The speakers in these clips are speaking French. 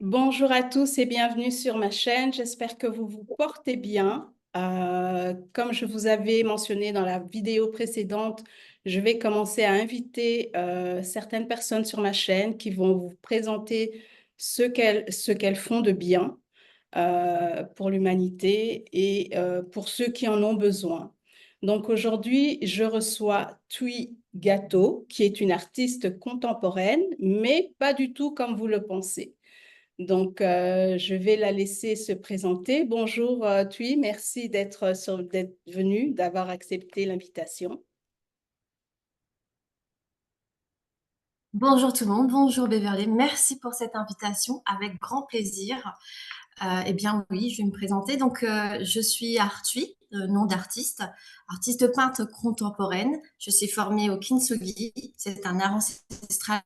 Bonjour à tous et bienvenue sur ma chaîne. J'espère que vous vous portez bien. Comme je vous avais mentionné dans la vidéo précédente, je vais commencer à inviter certaines personnes sur ma chaîne qui vont vous présenter ce qu'elles font de bien pour l'humanité et pour ceux qui en ont besoin. Donc aujourd'hui, je reçois Tui Gâteau, qui est une artiste contemporaine, mais pas du tout comme vous le pensez. Donc, je vais la laisser se présenter. Bonjour, Thuy, merci d'être venu, d'avoir accepté l'invitation. Bonjour tout le monde, bonjour Beverly, merci pour cette invitation, avec grand plaisir. Eh bien oui, je vais me présenter. Donc, je suis Artui, nom d'artiste, artiste peintre contemporaine. Je suis formée au kintsugi, c'est un art ancestral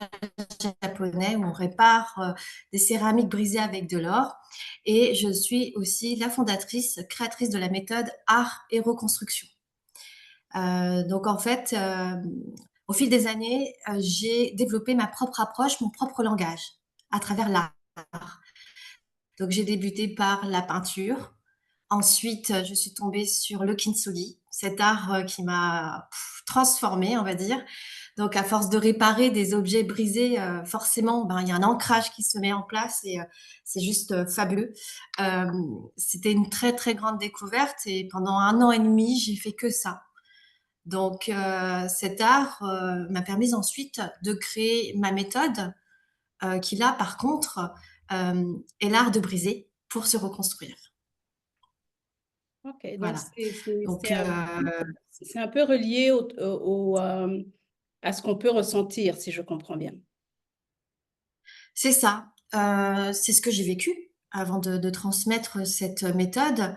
japonais où on répare des céramiques brisées avec de l'or. Et je suis aussi la fondatrice, créatrice de la méthode art et reconstruction. Donc en fait, au fil des années, j'ai développé ma propre approche, mon propre langage à travers l'art. Donc j'ai débuté par la peinture. Ensuite, je suis tombée sur le kintsugi, cet art qui m'a transformée, on va dire. Donc à force de réparer des objets brisés, forcément, ben, il y a un ancrage qui se met en place et c'est juste fabuleux. Euh, C'était une très très grande découverte et pendant 1 an et demi, j'ai fait que ça. Donc, cet art m'a permis ensuite de créer ma méthode, qui là, par contre, est l'art de briser pour se reconstruire. OK, donc Voilà. Donc, c'est un peu relié à ce qu'on peut ressentir, si je comprends bien. c'est ça. C'est ce que j'ai vécu avant de transmettre cette méthode.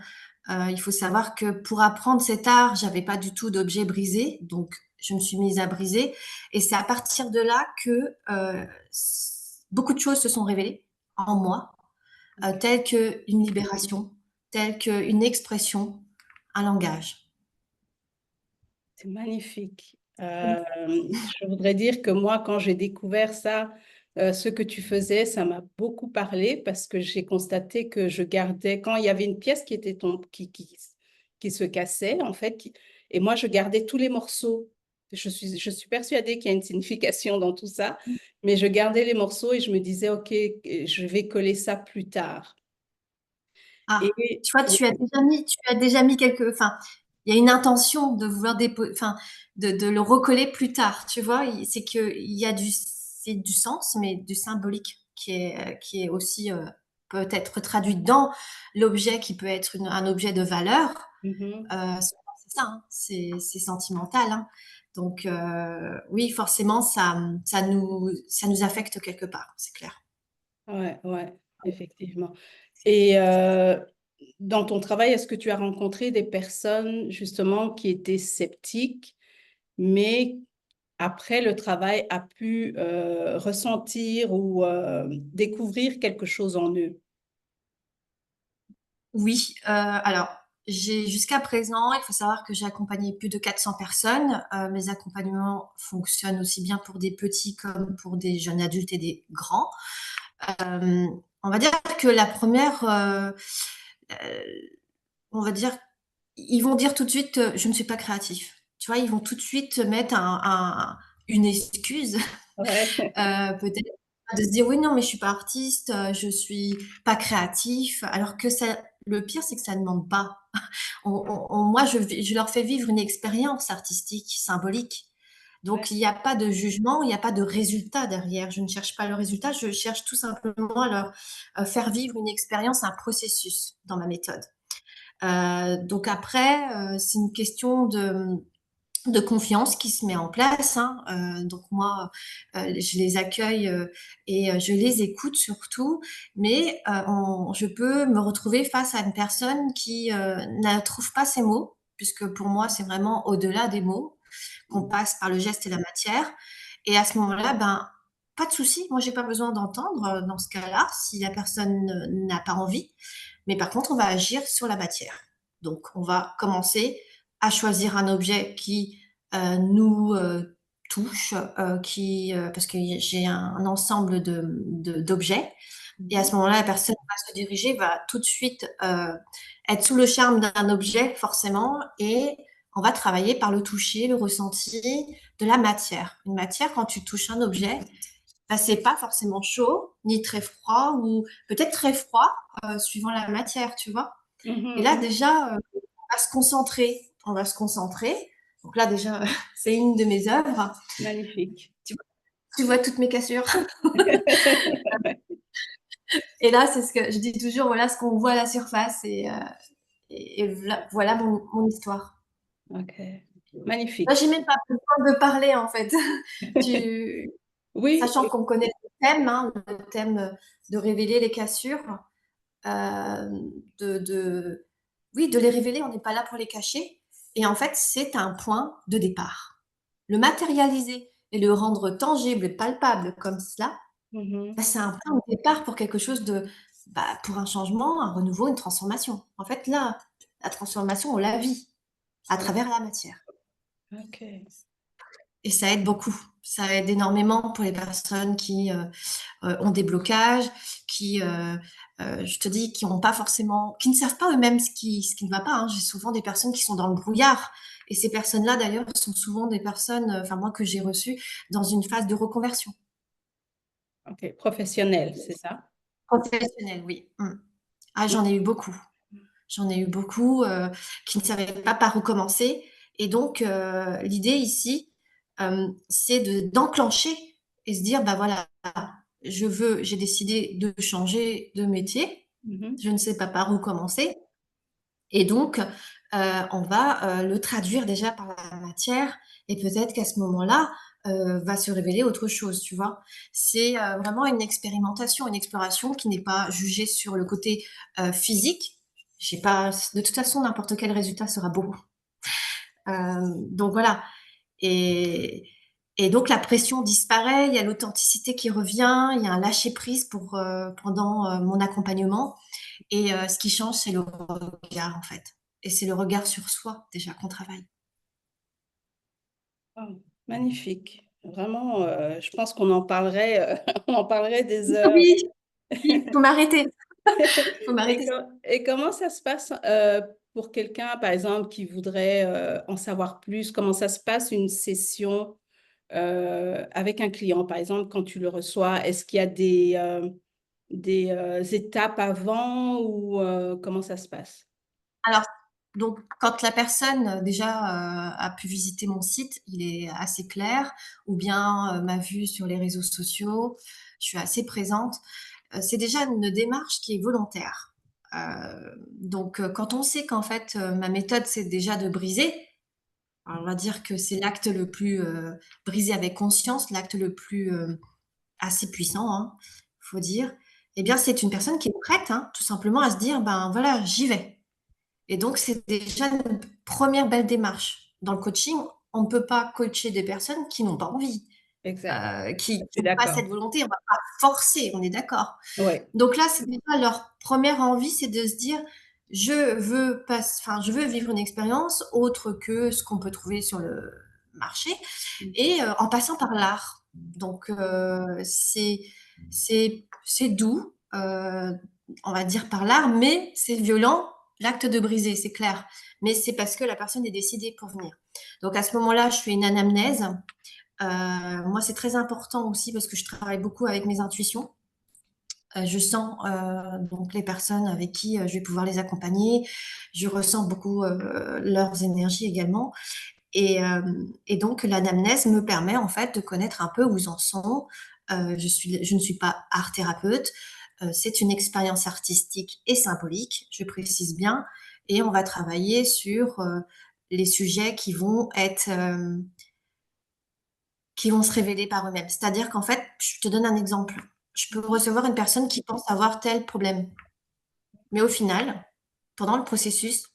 Il faut savoir que pour apprendre cet art, j'avais pas du tout d'objets brisés, donc je me suis mise à briser. Et c'est à partir de là que beaucoup de choses se sont révélées en moi, telle qu'une libération, telle qu'une expression, un langage. C'est magnifique. Je voudrais dire que moi, quand j'ai découvert ça, ce que tu faisais, ça m'a beaucoup parlé parce que j'ai constaté que je gardais, quand il y avait une pièce qui se cassait, en fait, et moi, je gardais tous les morceaux. Je suis persuadée qu'il y a une signification dans tout ça, mais je gardais les morceaux et je me disais, OK, je vais coller ça plus tard. Ah, Et tu vois, tu as déjà mis quelque, enfin, il y a une intention de vouloir enfin, de le recoller plus tard, tu vois. C'est que il y a c'est du sens, mais du symbolique qui est aussi peut-être traduit dans l'objet qui peut être un objet de valeur. Mhm. C'est ça, hein, c'est sentimental, hein. Donc oui, forcément, ça nous affecte quelque part, c'est clair. Ouais, ouais, effectivement. Et dans ton travail, est-ce que tu as rencontré des personnes justement qui étaient sceptiques, mais après le travail a pu ressentir ou découvrir quelque chose en eux? Oui, alors jusqu'à présent, il faut savoir que j'ai accompagné plus de 400 personnes. Mes accompagnements fonctionnent aussi bien pour des petits comme pour des jeunes adultes et des grands. Euh, on va dire que la première, euh, on va dire, ils vont dire tout de suite, je ne suis pas créatif. Tu vois, ils vont tout de suite mettre une excuse, Ouais. peut-être de se dire oui, non, mais je suis pas artiste, je suis pas créatif, alors que ça, le pire, c'est que ça ne demande pas. Moi, je leur fais vivre une expérience artistique, symbolique. Ouais. Donc, il n'y a pas de jugement, il n'y a pas de résultat derrière. Je ne cherche pas le résultat, je cherche tout simplement à leur faire vivre une expérience, un processus dans ma méthode. Donc après, c'est une question de confiance qui se met en place, hein. Donc moi, je les accueille et je les écoute surtout, mais je peux me retrouver face à une personne qui ne trouve pas ses mots, puisque pour moi, c'est vraiment au-delà des mots qu'on passe par le geste et la matière. Et à ce moment-là, ben, pas de souci, moi, j'ai pas besoin d'entendre dans ce cas-là si la personne n'a pas envie. Mais par contre, on va agir sur la matière. Donc, on va commencer à choisir un objet qui nous touche, parce que j'ai un ensemble d'objets. Et à ce moment-là, la personne va se diriger, va tout de suite être sous le charme d'un objet, forcément, et on va travailler par le toucher, le ressenti de la matière. Une matière, quand tu touches un objet, bah, c'est pas forcément chaud, ni très froid, ou peut-être très froid, suivant la matière, tu vois. Et là, Mhm. déjà, on va se concentrer. On va se concentrer. Donc là, déjà, c'est une de mes œuvres. Magnifique. Tu vois toutes mes cassures. Et là, c'est ce que je dis toujours, voilà ce qu'on voit à la surface. Et voilà mon histoire. Ok, Là, magnifique. j'ai même pas besoin de parler, en fait. Tu, Oui, sachant qu'on connaît le thème de révéler les cassures, euh, de, oui, de les révéler, on n'est pas là pour les cacher. Et en fait, c'est un point de départ. Le matérialiser et le rendre tangible et palpable comme cela, mhm. bah, c'est un point de départ pour quelque chose de, bah, pour un changement, un renouveau, une transformation. En fait, là, la transformation, on la vit à Ouais. travers la matière. Ok. Et ça aide beaucoup. Ça aide énormément pour les personnes qui ont des blocages, qui, je te dis, qui ont pas forcément, qui ne savent pas eux-mêmes ce qui ne va pas, hein. J'ai souvent des personnes qui sont dans le brouillard. Et ces personnes-là, d'ailleurs, sont souvent des personnes, enfin moi que j'ai reçues dans une phase de reconversion Ok, professionnel, c'est ça? professionnelle, oui. Mm. Ah, j'en ai eu beaucoup. J'en ai eu beaucoup qui ne savaient pas par où commencer. Et donc, l'idée ici, c'est d'enclencher et se dire, bah voilà, j'ai décidé de changer de métier. Mhm. Je ne sais pas par où commencer. Et donc, on va le traduire déjà par la matière. Et peut-être qu'à ce moment-là, va se révéler autre chose, tu vois. C'est vraiment une expérimentation, une exploration qui n'est pas jugée sur le côté physique. J'ai pas, de toute façon, n'importe quel résultat sera beau. Donc voilà. Et, et donc la pression disparaît, il y a l'authenticité qui revient, il y a un lâcher-prise pendant mon accompagnement. Et ce qui change, c'est le regard, en fait. Et c'est le regard sur soi, déjà, qu'on travaille. Oh, magnifique. Vraiment, je pense qu'on en parlerait, on en parlerait des heures. Oui, oui, faut m'arrêter. Faut m'arrêter. Et comment ça se passe pour quelqu'un, par exemple, qui voudrait en savoir plus? Comment ça se passe une session avec un client, par exemple, quand tu le reçois? Est-ce qu'il y a des étapes avant ou comment ça se passe? Alors, donc, quand la personne déjà a pu visiter mon site, il est assez clair, ou bien m'a vu sur les réseaux sociaux, je suis assez présente. C'est déjà une démarche qui est volontaire. Donc, quand on sait qu'en fait, ma méthode, c'est déjà de briser, alors on va dire que c'est l'acte le plus brisé avec conscience, l'acte le plus assez puissant, hein, faut dire. Eh bien, c'est une personne qui est prête, hein, tout simplement, à se dire, ben voilà, j'y vais. Et donc, c'est déjà une première belle démarche. Dans le coaching, on ne peut pas coacher des personnes qui n'ont pas envie, Exact. qui Je suis n'ont pas d'accord. cette volonté. On ne va pas forcer, on est d'accord. Oui, Donc là, c'est déjà leur première envie, c'est de se dire, je veux vivre une expérience autre que ce qu'on peut trouver sur le marché, et en passant par l'art. Donc c'est doux, on va dire par l'art, mais c'est violent. L'acte de briser, c'est clair. Mais c'est parce que la personne est décidée pour venir. Donc à ce moment-là, je fais une anamnèse. Moi, c'est très important aussi parce que je travaille beaucoup avec mes intuitions. Je sens donc les personnes avec qui je vais pouvoir les accompagner. Je ressens beaucoup leurs énergies également. Et donc l'anamnèse me permet en fait de connaître un peu où ils en sont. Je ne suis pas art thérapeute. C'est une expérience artistique et symbolique, je précise bien. Et on va travailler sur les sujets qui vont se révéler par eux-mêmes. C'est-à-dire qu'en fait, je te donne un exemple. Je peux recevoir une personne qui pense avoir tel problème. Mais au final, pendant le processus,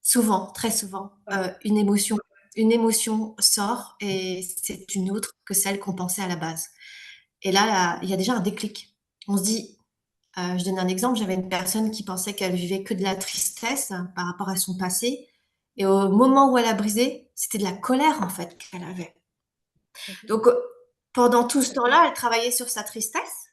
souvent, très souvent, une émotion sort et c'est une autre que celle qu'on pensait à la base. Et là, il y a déjà un déclic. On se dit, je donne un exemple, j'avais une personne qui pensait qu'elle vivait que de la tristesse par rapport à son passé. Et au moment où elle a brisé, c'était de la colère en fait qu'elle avait. Donc, pendant tout ce temps-là, elle travaillait sur sa tristesse.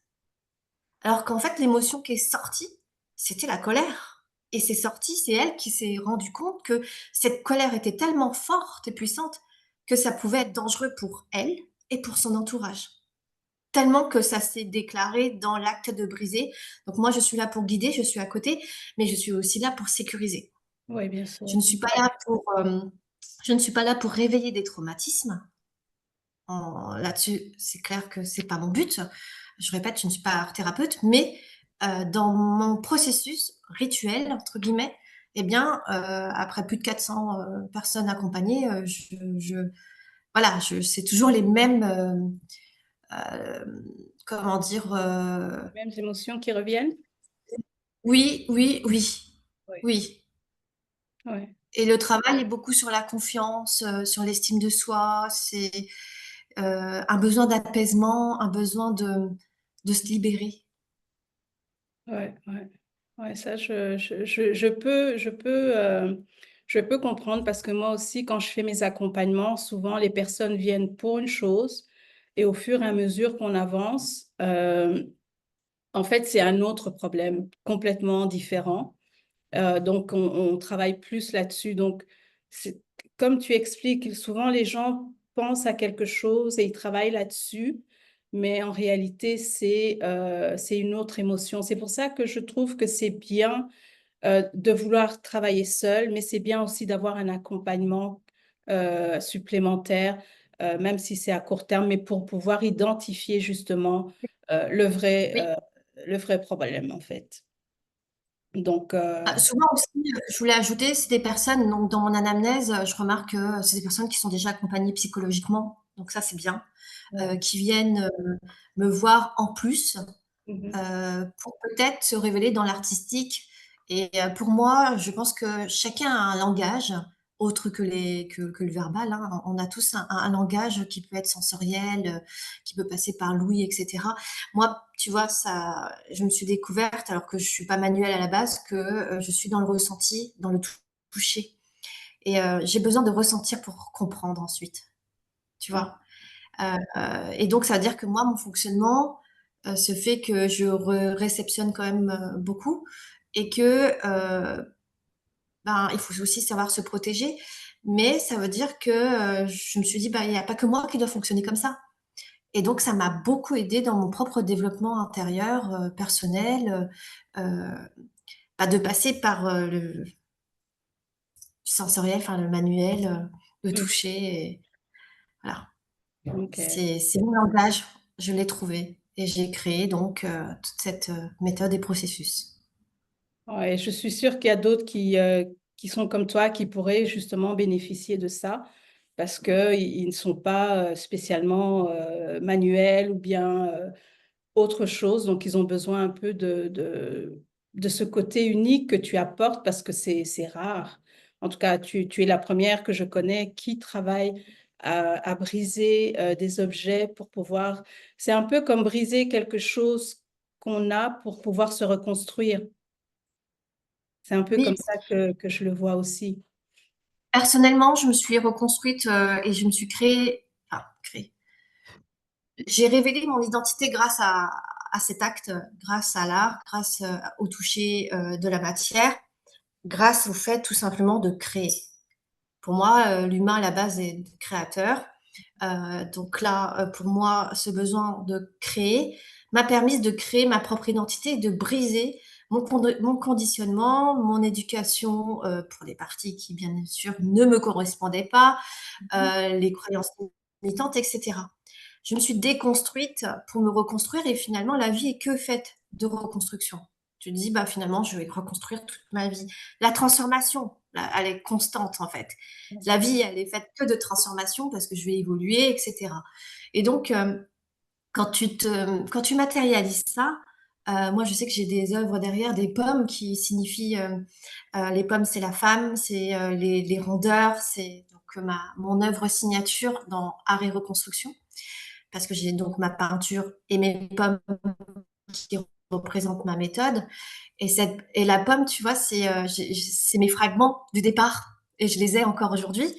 Alors qu'en fait, l'émotion qui est sortie, c'était la colère. Et c'est sorti, c'est elle qui s'est rendue compte que cette colère était tellement forte et puissante que ça pouvait être dangereux pour elle et pour son entourage. Tellement que ça s'est déclaré dans l'acte de briser. Donc moi, je suis là pour guider, je suis à côté, mais je suis aussi là pour sécuriser. Oui, bien Je sûr. ne suis pas là pour, je ne suis pas là pour réveiller des traumatismes. Là-dessus, c'est clair que c'est pas mon but. Je répète, je ne suis pas art thérapeute, mais dans mon processus «rituel» entre guillemets, eh bien, après plus de 400 personnes accompagnées, voilà, c'est toujours les mêmes, comment dire? Mêmes émotions qui reviennent? Oui, oui, oui, Oui, oui, oui, et le travail est beaucoup sur la confiance, sur l'estime de soi. C'est, un besoin d'apaisement, un besoin de se libérer. ouais, ouais. Ouais, ça, je peux comprendre parce que moi aussi, quand je fais mes accompagnements, souvent les personnes viennent pour une chose et au fur et à mesure qu'on avance, en fait, c'est un autre problème complètement différent. Donc, on travaille plus là-dessus. Donc, c'est, comme tu expliques, souvent les gens pensent à quelque chose et ils travaillent là-dessus, mais en réalité, c'est une autre émotion. C'est pour ça que je trouve que c'est bien de vouloir travailler seul, mais c'est bien aussi d'avoir un accompagnement supplémentaire, même si c'est à court terme, mais pour pouvoir identifier justement euh, le vrai, Oui. euh, le vrai problème, en fait. Donc, Souvent aussi, je voulais ajouter, c'est des personnes, donc dans mon anamnèse, je remarque que c'est des personnes qui sont déjà accompagnées psychologiquement, donc ça c'est bien, ouais. qui viennent, me voir en plus, Mhm. pour peut-être se révéler dans l'artistique. Et pour moi, je pense que chacun a un langage autre que le verbal, hein. On a tous un langage qui peut être sensoriel, qui peut passer par l'ouïe, et cetera. Moi, tu vois, ça je me suis découverte, alors que je suis pas manuelle à la base, que, je suis dans le ressenti, dans le toucher, et j'ai besoin de ressentir pour comprendre ensuite, tu Ouais. vois? Et donc ça veut dire que moi, mon fonctionnement, se fait que je réceptionne quand même, beaucoup, et que, ben, il faut aussi savoir se protéger. Mais ça veut dire que, je me suis dit: «Bah, il y a pas que moi qui dois fonctionner comme ça», et donc ça m'a beaucoup aidée dans mon propre développement intérieur, personnel, bah, de passer par, le sensoriel, enfin le manuel, le Mhm. toucher, et voilà. OK. C'est mon langage, je l'ai trouvé, et j'ai créé donc toute cette, méthode et processus. Ouais, je suis sûre qu'il y a d'autres qui sont comme toi, qui pourraient justement bénéficier de ça parce qu'ils ne sont pas spécialement manuels ou bien autre chose. Donc, ils ont besoin un peu de ce côté unique que tu apportes parce que c'est rare. En tout cas, tu es la première que je connais qui travaille à briser des objets pour pouvoir... C'est un peu comme briser quelque chose qu'on a pour pouvoir se reconstruire. C'est un peu comme Oui, ça que je le vois aussi. personnellement, je me suis reconstruite, et je me suis créée. J'ai révélé mon identité grâce à cet acte, grâce à l'art, grâce, au toucher, de la matière, grâce au fait tout simplement de créer. Pour moi, l'humain à la base est créateur. Donc là, pour moi, ce besoin de créer m'a permis de créer ma propre identité et de briser mon conditionnement, mon éducation, pour les parties qui, bien sûr, ne me correspondaient pas, Mhm. les croyances limitantes, et cetera. Je me suis déconstruite pour me reconstruire, et finalement, la vie est que faite de reconstruction. Tu te dis: «Bah, finalement, je vais reconstruire toute ma vie». La transformation, là, elle est constante, en fait. La vie, elle est faite que de transformation parce que je vais évoluer, et cetera. Et donc, quand tu matérialises ça, moi, je sais que j'ai des œuvres derrière, des pommes qui signifient, les pommes, c'est la femme, c'est, les rondeurs, c'est donc mon œuvre signature dans art et reconstruction, parce que j'ai donc ma peinture et mes pommes qui représentent ma méthode. Et la pomme, tu vois, c'est mes fragments du départ, et je les ai encore aujourd'hui.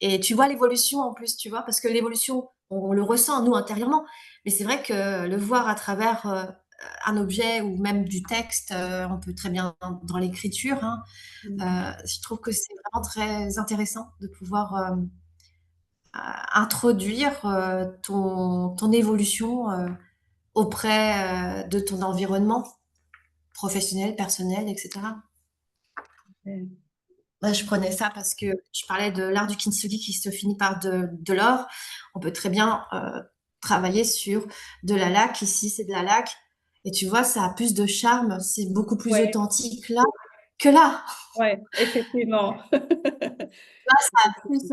Et tu vois l'évolution en plus, tu vois, parce que l'évolution, on le ressent nous intérieurement, mais c'est vrai que le voir à travers un objet ou même du texte, on peut très bien dans l'écriture, hein. Mhm. Je trouve que c'est vraiment très intéressant de pouvoir introduire ton évolution auprès de ton environnement professionnel, personnel, etc. Ouais. Moi, je prenais ça parce que je parlais de l'art du kintsugi qui se finit par de l'or. On peut très bien travailler sur de la laque. Ici, c'est de la laque. Et tu vois, ça a plus de charme. C'est beaucoup plus Ouais, authentique là que là. ouais, effectivement. Là, ça a plus,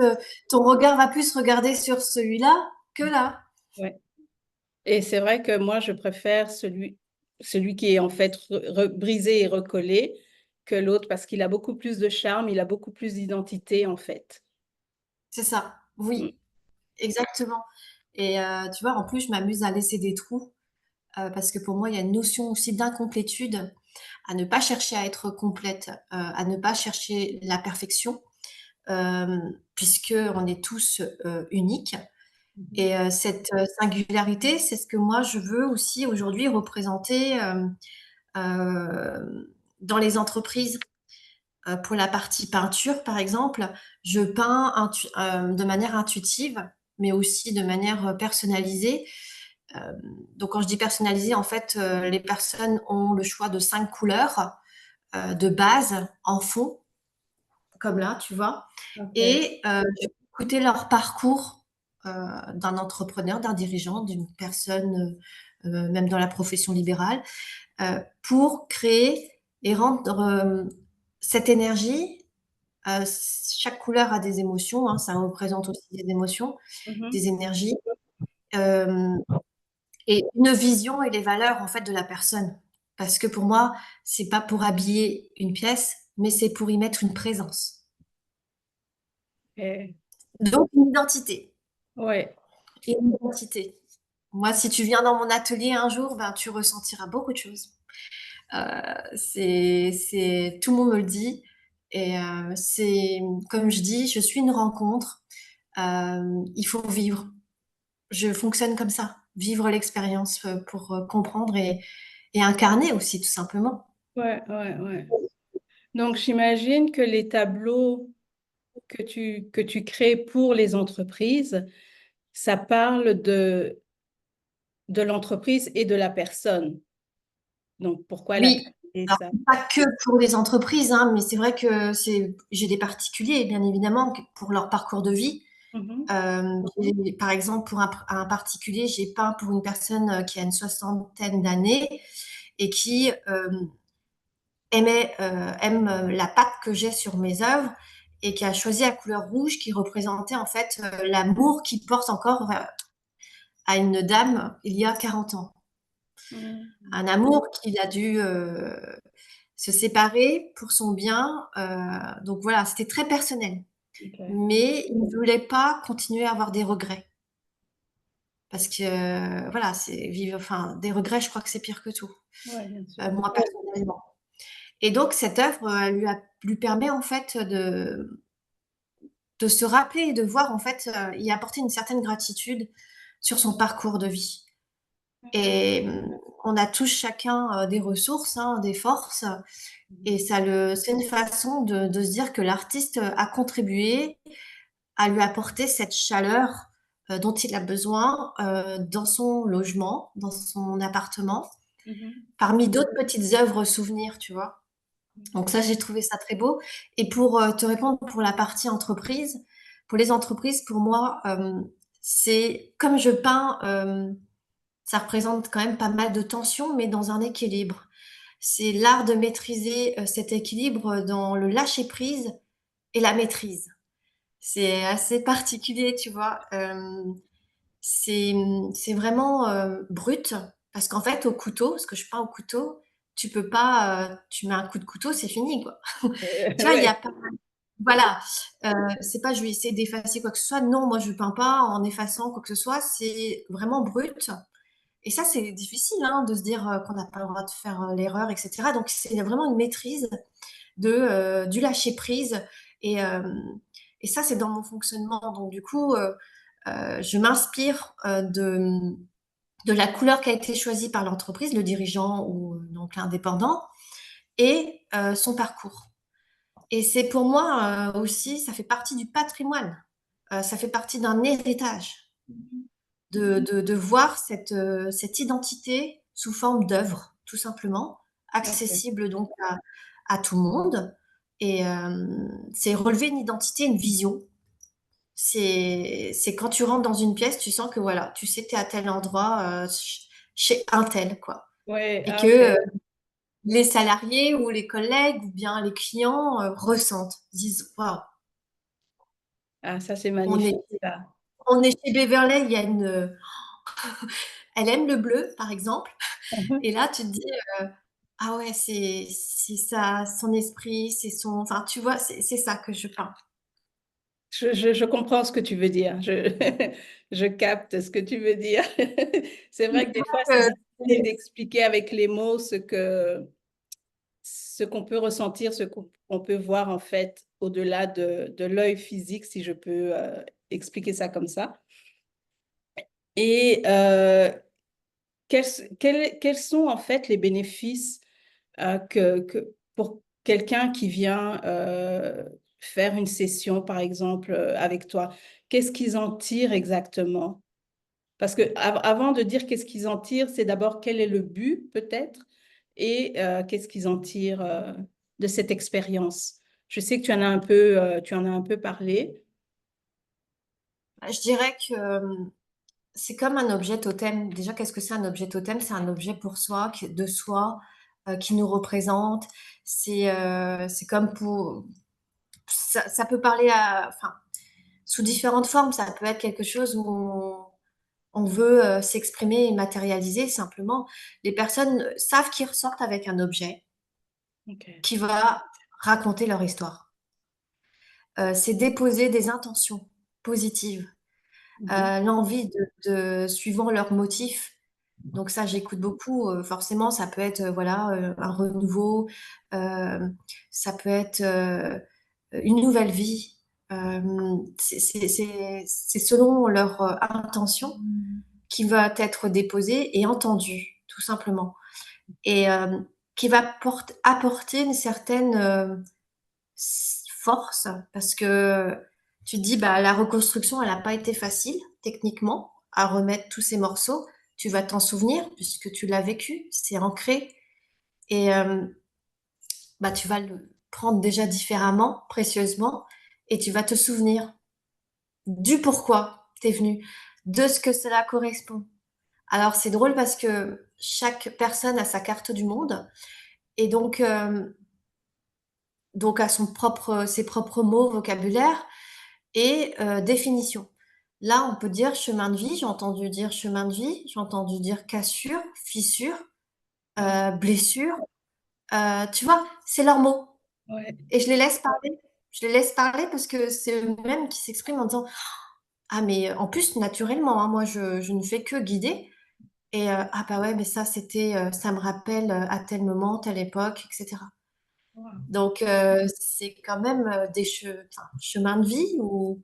ton regard va plus regarder sur celui-là que là. Ouais. Et c'est vrai que moi, je préfère celui qui est en fait brisé et recollé que l'autre parce qu'il a beaucoup plus de charme, il a beaucoup plus d'identité en fait. C'est ça. Mm. Oui, exactement. Et tu vois, en plus, je m'amuse à laisser des trous parce que pour moi, il y a une notion aussi d'incomplétude, à ne pas chercher à être complète, à ne pas chercher la perfection, puisque on est tous uniques. Mhm. Et cette singularité, c'est ce que moi je veux aussi aujourd'hui représenter dans les entreprises. Pour la partie peinture, par exemple, je peins de manière intuitive, mais aussi de manière personnalisée. Euh, donc quand je dis personnalisée, en fait, les personnes ont le choix de 5 couleurs de base en fond, comme là, tu vois. Ok. Et je vais écouter leur parcours d'un entrepreneur, d'un dirigeant, d'une personne, même dans la profession libérale, pour créer et rendre cette énergie. Chaque couleur a des émotions, hein, ça représente aussi des émotions, Mhm. des énergies, euh, et une vision et les valeurs en fait de la personne. Parce que pour moi, c'est pas pour habiller une pièce, mais c'est pour y mettre une présence. Ok. Donc une identité. Ouais, Et une identité. Moi, si tu viens dans mon atelier un jour, ben, tu ressentiras beaucoup de choses. Tout le monde me le dit. Et c'est, comme je dis, je suis une rencontre. Il faut vivre. Je fonctionne comme ça. Vivre l'expérience pour comprendre et incarner aussi, tout simplement. ouais, ouais, ouais. Donc j'imagine que les tableaux que tu crées pour les entreprises, ça parle de l'entreprise et de la personne. Donc pourquoi elle a Oui. créé Alors, ça? pas que pour les entreprises, hein, mais c'est vrai que j'ai des particuliers, bien évidemment, pour leur parcours de vie. Mhm. Par exemple, pour un particulier, j'ai peint pour une personne qui a une soixantaine d'années et qui aime la patte que j'ai sur mes œuvres et qui a choisi la couleur rouge qui représentait en fait l'amour qu'il porte encore à une dame il y a 40 ans. Mhm. Un amour qu'il a dû se séparer pour son bien. Donc voilà, c'était très personnel. Ok. Mais il ne voulait pas continuer à avoir des regrets. Parce que voilà, c'est vivre, enfin, des regrets, je crois que c'est pire que tout, Ouais, bien sûr. moi personnellement. Et donc cette œuvre, elle lui permet en fait de se rappeler et de voir en fait y apporter une certaine gratitude sur son parcours de vie. Et on a tous chacun des ressources, hein, des forces, et c'est une façon de se dire que l'artiste a contribué à lui apporter cette chaleur dont il a besoin dans son logement, dans son appartement, Mhm. parmi d'autres petites œuvres souvenirs, tu vois. Donc ça, Ok. j'ai trouvé ça très beau. Et pour te répondre pour la partie entreprise, pour les entreprises, pour moi, c'est comme je peins, ça représente quand même pas mal de tension, mais dans un équilibre. C'est l'art de maîtriser cet équilibre dans le lâcher-prise et la maîtrise. C'est assez particulier, tu vois. C'est, c'est vraiment brut, parce qu'en fait, au couteau, parce que je peins au couteau, tu peux pas, tu mets un coup de couteau, c'est fini, quoi. Tu vois, il y a Ouais. pas, voilà, c'est pas je vais essayer d'effacer quoi que ce soit. Non, moi je peins pas en effaçant quoi que ce soit, c'est vraiment brut. Et ça, c'est difficile hein, de se dire qu'on n'a pas le droit de faire l'erreur, etc. Donc c'est vraiment une maîtrise du lâcher prise. Et, euh, et ça, c'est dans mon fonctionnement. Donc du coup, je m'inspire de la couleur qui a été choisie par l'entreprise, le dirigeant ou donc l'indépendant, et son parcours. Et c'est pour moi aussi, ça fait partie du patrimoine. Ça fait partie d'un héritage de voir cette identité sous forme d'œuvre, tout simplement, Ok. accessible donc à tout le monde. Et c'est relever une identité, une vision. C'est quand tu rentres dans une pièce, tu sens que voilà, tu sais que tu es à tel endroit, chez un tel, quoi. Ouais, Et ah, que ok. les salariés ou les collègues ou bien les clients ressentent, disent, waouh, Ah, ça, c'est on est, magnifique, ça. on est chez Beverley, il y a elle aime le bleu, par exemple. Et là, tu te dis, ah ouais, c'est ça, son esprit, c'est son, enfin, tu vois, c'est ça que je peins. Je comprends ce que tu veux dire. Je capte ce que tu veux dire. C'est vrai que des fois, c'est Euh, difficile d'expliquer avec les mots ce qu'on peut ressentir, ce qu'on peut voir en fait au-delà de l'œil physique, si je peux expliquer ça comme ça. Et quels, quels sont en fait les bénéfices pour quelqu'un qui vient faire une session, par exemple, avec toi? Qu'est-ce qu'ils en tirent exactement? Parce que avant de dire qu'est-ce qu'ils en tirent, c'est d'abord quel est le but peut-être et qu'est-ce qu'ils en tirent de cette expérience. Je sais que tu en as un peu parlé. je dirais que c'est comme un objet totem. Déjà, qu'est-ce que c'est un objet totem? C'est un objet pour soi, de soi, qui nous représente. C'est comme pour, ça peut parler enfin, sous différentes formes. Ça peut être quelque chose où on veut s'exprimer et matérialiser simplement. Les personnes savent qu'ils ressortent avec un objet Ok. qui va raconter leur histoire. C'est déposer des intentions positives, Mhm. l'envie suivant leur motif. Donc ça, j'écoute beaucoup. Forcément, ça peut être voilà un renouveau, euh, ça peut être une nouvelle vie. C'est selon leur intention qui va être déposée et entendue, tout simplement, et qui va apporter une certaine force, parce que tu te dis, bah, la reconstruction, elle n'a pas été facile, techniquement, à remettre tous ces morceaux. Tu vas t'en souvenir, puisque tu l'as vécu, c'est ancré, et bah, tu vas le prendre déjà différemment, précieusement, et tu vas te souvenir du pourquoi tu es venu, de ce que cela correspond. Alors, c'est drôle parce que chaque personne a sa carte du monde, et donc a ses propres mots, vocabulaire, et définition. Là, on peut dire chemin de vie, j'ai entendu dire chemin de vie, j'ai entendu dire cassure, fissure, Mm. blessure. Tu vois, c'est leurs mots. Ouais. Et je les laisse parler. Je les laisse parler parce que c'est eux-mêmes qui s'expriment en disant, ah mais en plus, naturellement, hein, moi, je ne fais que guider. Et ah bah ouais, mais ça, ça me rappelle à tel moment, telle époque, etc. Wow. Donc, c'est quand même enfin, chemins de vie ou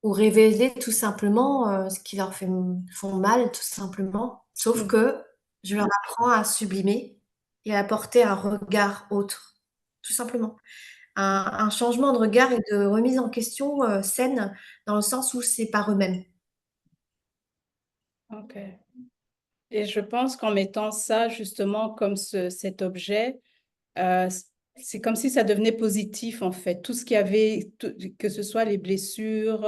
révéler tout simplement ce qui leur font mal, tout simplement. Sauf Mm. que je leur apprends à sublimer et à porter un regard autre, tout simplement. Un changement de regard et de remise en question saine, dans le sens où c'est par eux-mêmes. Ok. Et je pense qu'en mettant ça justement comme cet objet, Euh, c'est comme si ça devenait positif, en fait. Tout ce qu'il y avait, que ce soit les blessures,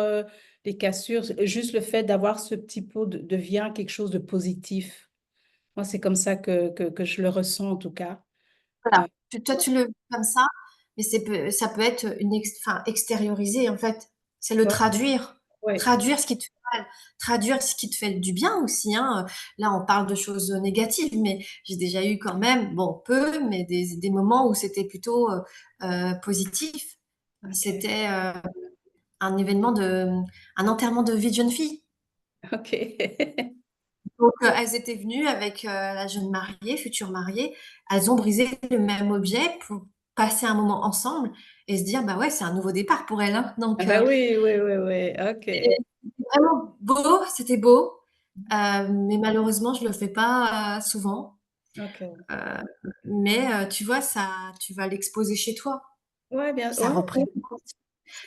les cassures, juste le fait d'avoir ce petit pot devient quelque chose de positif. Moi, c'est comme ça que je le ressens, en tout cas. Voilà. Euh, Toi, tu le vis comme ça, mais ça peut être enfin, extérioriser, en fait. C'est le ouais, traduire. ouais, Traduire ce qui te fait mal. Traduire ce qui te fait du bien aussi, hein. Là, on parle de choses négatives, mais j'ai déjà eu quand même, bon, peu, mais des moments où c'était plutôt positif. ok, C'était un événement un enterrement de vie de jeune fille. ok. Donc, elles étaient venues avec la jeune mariée, future mariée. Elles ont brisé le même objet pour passer un moment ensemble et se dire, bah ouais, c'est un nouveau départ pour elles, hein. Ah Donc, ben oui, oui, oui, oui, ok. c'était vraiment beau, c'était beau. Mais malheureusement, je le fais pas souvent. Ok. Euh, mais tu vois, ça, tu vas l'exposer chez toi. Ouais, bien. Ça Ouais, ouais. représente.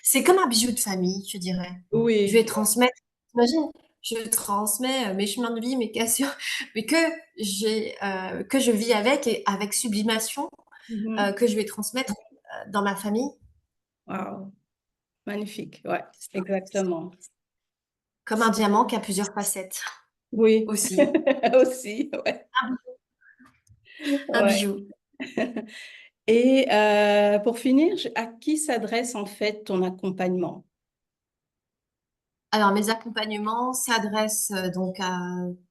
C'est comme un bijou de famille, je dirais. Je vais Oui. transmettre. Imagine, je transmets mes chemins de vie, mes cassures, mais que je vis avec et avec sublimation, Mhm. que je vais transmettre dans ma famille. Wow. Magnifique. Ouais, exactement. Comme un diamant qui a plusieurs facettes Oui. aussi. Aussi, ouais. Un Ouais. bijou. Et pour finir, à qui s'adresse en fait ton accompagnement? Alors, mes accompagnements s'adressent donc à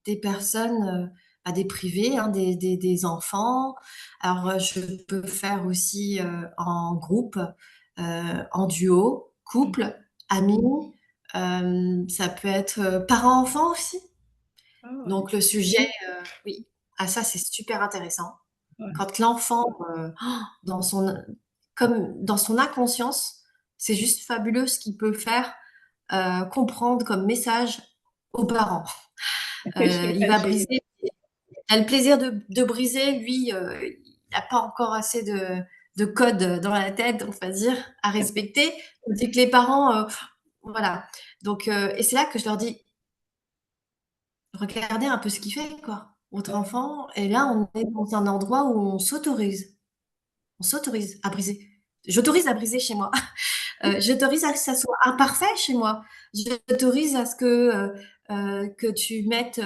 des personnes, à des privés, hein, des enfants. Alors, je peux faire aussi en groupe, en duo, couple, amis. Ça peut être parents-enfants aussi. Ah ouais. Donc, le sujet, oui, ah, ça, c'est super intéressant. Ouais. Quand l'enfant, dans son, comme dans son inconscience, c'est juste fabuleux ce qu'il peut faire comprendre comme message aux parents. Il va J'imagine. briser, il a le plaisir de briser, lui, il n'a pas encore assez de code dans la tête, on va dire, à respecter. C'est que les parents, voilà. Donc, et c'est là que je leur dis, regardez un peu ce qu'il fait, quoi, votre Ouais. enfant. Et là, on est dans un endroit où on s'autorise à briser. J'autorise à briser chez moi. J'autorise à ce que ça soit imparfait chez moi. J'autorise à ce que tu mettes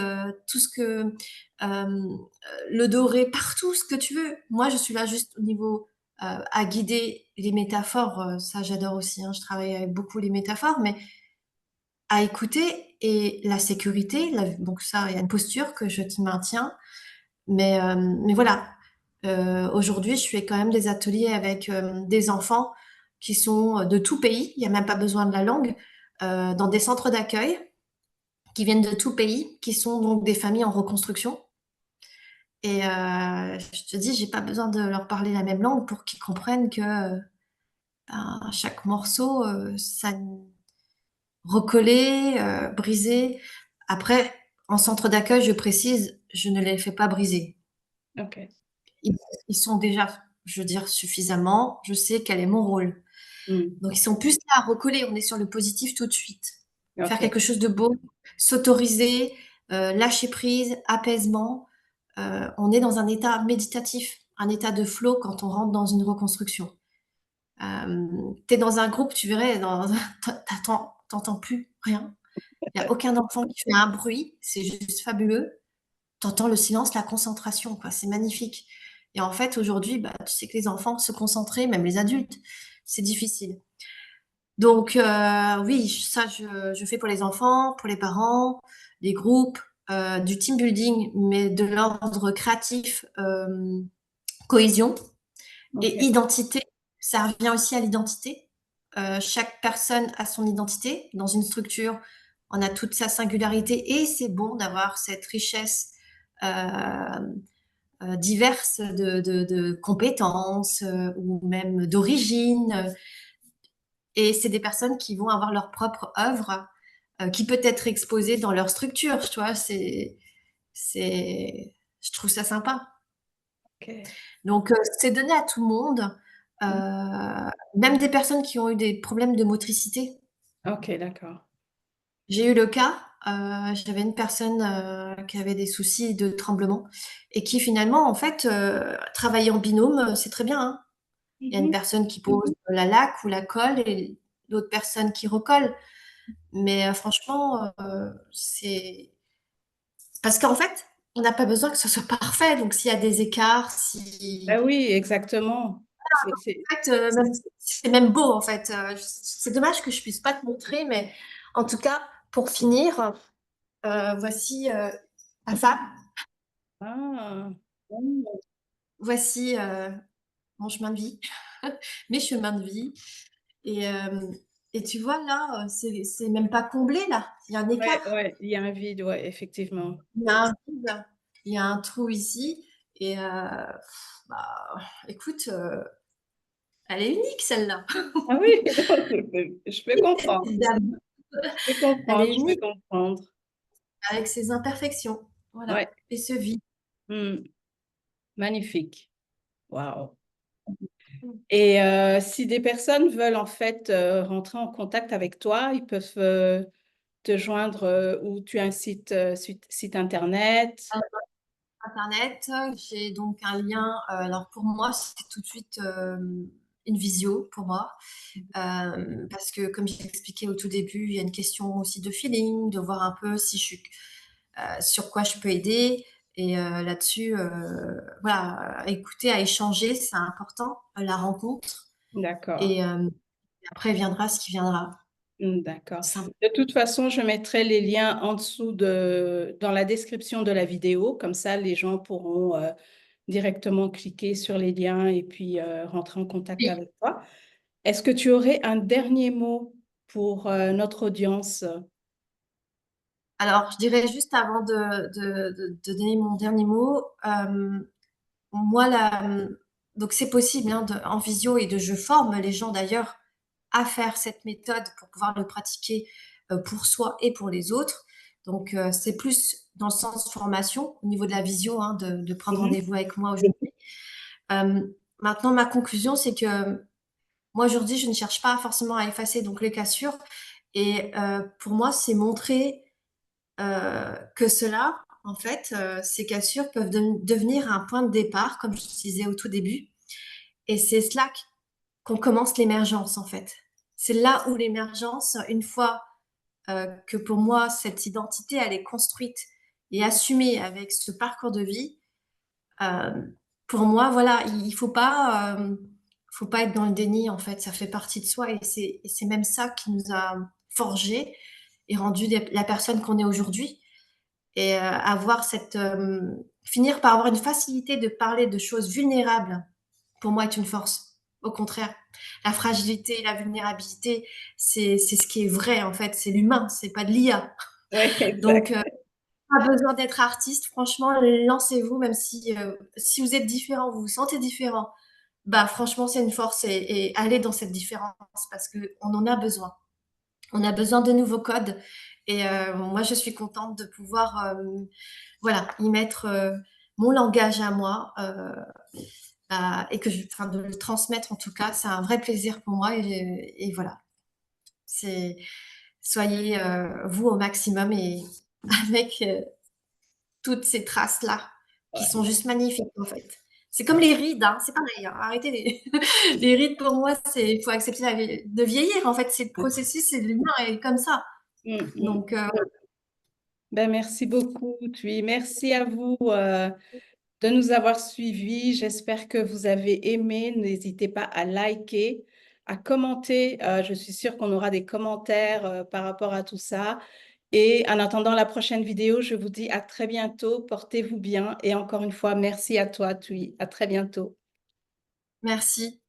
tout ce que le doré partout, ce que tu veux. Moi, je suis là juste au niveau à guider les métaphores. Ça, j'adore aussi. Hein, je travaille avec beaucoup les métaphores, mais à écouter et la sécurité. Donc ça, il y a une posture que je te maintiens. Mais voilà, aujourd'hui, je fais quand même des ateliers avec des enfants qui sont de tout pays, il n'y a même pas besoin de la langue, dans des centres d'accueil qui viennent de tout pays, qui sont donc des familles en reconstruction. Et je te dis, j'ai pas besoin de leur parler la même langue pour qu'ils comprennent que chaque morceau, ça recoller, briser. Après, en centre d'accueil, je précise, je ne les fais pas briser. Ok. Ils, ils sont déjà, je veux dire, suffisamment. Je sais quel est mon rôle. Hmm. Donc, ils sont plus là à recoller. On est sur le positif tout de suite. Faire Ok. quelque chose de beau, s'autoriser, lâcher prise, apaisement. On est dans un état méditatif, un état de flow quand on rentre dans une reconstruction. T'es dans un groupe, tu verrais, t'entends plus rien. Il n'y a aucun enfant qui fait un bruit. C'est juste fabuleux. T'entends le silence, la concentration, quoi. C'est magnifique. Et en fait, aujourd'hui, bah, tu sais que les enfants se concentrer, même les adultes, c'est difficile. Donc, oui, ça, je fais pour les enfants, pour les parents, les groupes, du team building, mais de l'ordre créatif, cohésion et Ok. identité. Ça revient aussi à l'identité. Chaque personne a son identité. Dans une structure, on a toute sa singularité et c'est bon d'avoir cette richesse euh, diverses de compétences ou même d'origine. Et c'est des personnes qui vont avoir leur propre œuvre qui peut être exposée dans leur structure. Tu vois, je trouve ça sympa. Ok. Donc, c'est donné à tout le monde, même des personnes qui ont eu des problèmes de motricité. Ok, d'accord. J'ai eu le cas, j'avais une personne qui avait des soucis de tremblement et qui finalement, en fait, travailler en binôme, c'est très bien, hein. Il y a une Mhm. personne qui pose la laque ou la colle et d'autres personnes qui recollent. Mais franchement, c'est parce qu'en fait, on n'a pas besoin que ce soit parfait. Donc, s'il y a des écarts, si Ah oui, exactement. en fait, c'est même beau en fait. C'est dommage que je puisse pas te montrer, mais en tout cas, pour finir, voici ma femme. Ah, Voici mon chemin de vie, mes chemins de vie. Et, euh, et tu vois, là, c'est même pas comblé, là. Il y a un ouais, écart. ouais, il y a un vide, ouais, effectivement. Il y a un vide. Il y a un trou ici. Et bah, écoute, elle est unique, celle-là. Ah oui, je peux comprendre. Cette dame, Je peux elle comprendre, est je peux unique. comprendre. avec ses imperfections, Ouais. voilà, et ce vide. Hmm. Magnifique. Waouh. Et si des personnes veulent en fait rentrer en contact avec toi, ils peuvent te joindre où tu as un site internet. Internet, j'ai donc un lien. Alors pour moi, c'est tout de suite une visio pour moi. Parce que comme j'ai expliqué au tout début, il y a une question aussi de feeling, de voir un peu si je suis sur quoi je peux aider. Et là-dessus, voilà, à écouter, à échanger, c'est important, la rencontre. D'accord. Et après viendra ce qui viendra. D'accord. Simple. De toute façon, je mettrai les liens en dessous dans la description de la vidéo. Comme ça, les gens pourront directement cliquer sur les liens et puis rentrer en contact avec toi. Est-ce que tu aurais un dernier mot pour notre audience? Alors, je dirais juste avant de donner mon dernier mot, moi, donc c'est possible hein, en visio et je forme les gens d'ailleurs à faire cette méthode pour pouvoir le pratiquer pour soi et pour les autres. Donc, c'est plus dans le sens formation au niveau de la visio, hein, de prendre Mhm. rendez-vous avec moi aujourd'hui. Maintenant, ma conclusion, c'est que moi aujourd'hui, je ne cherche pas forcément à effacer donc les cassures. Et pour moi, c'est montrer que cela, en fait, ces cassures peuvent devenir un point de départ, comme je disais au tout début. Et c'est cela qu'on commence l'émergence, en fait. C'est là où l'émergence, une fois que pour moi, cette identité, elle est construite et assumée avec ce parcours de vie, euh, pour moi, voilà, il faut pas être dans le déni, en fait. Ça fait partie de soi et c'est même ça qui nous a forgé et rendu la personne qu'on est aujourd'hui. Et avoir finir par avoir une facilité de parler de choses vulnérables, pour moi, est une force. Au contraire, la fragilité, la vulnérabilité, c'est ce qui est vrai, en fait. C'est l'humain, c'est pas de l'IA. Oui, Donc, exact. pas besoin d'être artiste. Franchement, lancez-vous, même si vous êtes différent, vous vous sentez différent. Bah, franchement, c'est une force et allez dans cette différence parce qu'on en a besoin. On a besoin de nouveaux codes. Et moi, je suis contente de pouvoir voilà, y mettre mon langage à moi et enfin, de le transmettre en tout cas. C'est un vrai plaisir pour moi. Et voilà, c'est soyez vous au maximum et avec toutes ces traces-là qui Ouais. sont juste magnifiques en fait. C'est comme les rides, hein, c'est pareil. Hein, arrêtez les... les rides pour moi, il faut accepter de vieillir en fait. C'est le processus, c'est l'humain est comme ça. Mm, mm. Donc Ben, merci beaucoup, Thuy. Merci à vous de nous avoir suivis. J'espère que vous avez aimé. N'hésitez pas à liker, à commenter. Je suis sûre qu'on aura des commentaires par rapport à tout ça. Et en attendant la prochaine vidéo, je vous dis à très bientôt. Portez-vous bien. Et encore une fois, merci à toi, Thuy. À très bientôt. merci.